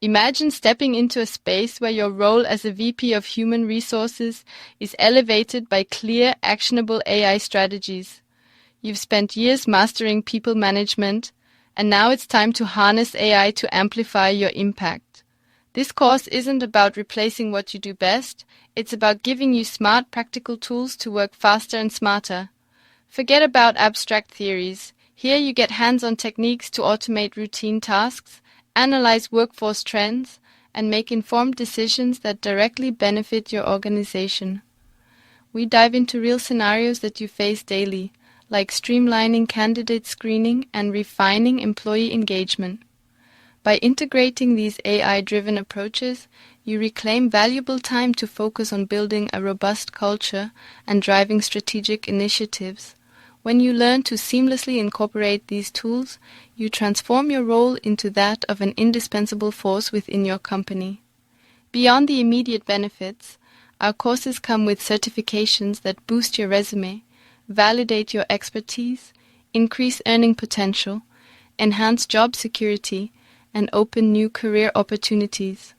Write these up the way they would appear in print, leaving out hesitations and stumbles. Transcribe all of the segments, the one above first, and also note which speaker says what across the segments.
Speaker 1: Imagine stepping into a space where your role as a VP of Human Resources is elevated by clear, actionable AI strategies. You've spent years mastering people management, and now it's time to harness AI to amplify your impact. This course isn't about replacing what you do best, it's about giving you smart, practical tools to work faster and smarter. Forget about abstract theories. Here you get hands-on techniques to automate routine tasks, analyze workforce trends, and make informed decisions that directly benefit your organization. We dive into real scenarios that you face daily, like streamlining candidate screening and refining employee engagement. By integrating these AI-driven approaches, you reclaim valuable time to focus on building a robust culture and driving strategic initiatives. When you learn to seamlessly incorporate these tools, you transform your role into that of an indispensable force within your company. Beyond the immediate benefits, our courses come with certifications that boost your resume, validate your expertise, increase earning potential, enhance job security, and open new career opportunities.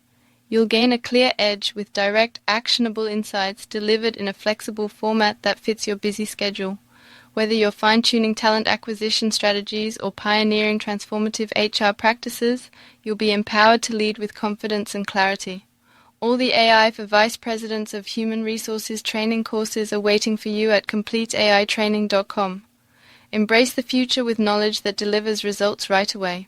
Speaker 1: You'll gain a clear edge with direct, actionable insights delivered in a flexible format that fits your busy schedule. Whether you're fine-tuning talent acquisition strategies or pioneering transformative HR practices, you'll be empowered to lead with confidence and clarity. All the AI for Vice Presidents of Human Resources training courses are waiting for you at CompleteAItraining.com. Embrace the future with knowledge that delivers results right away.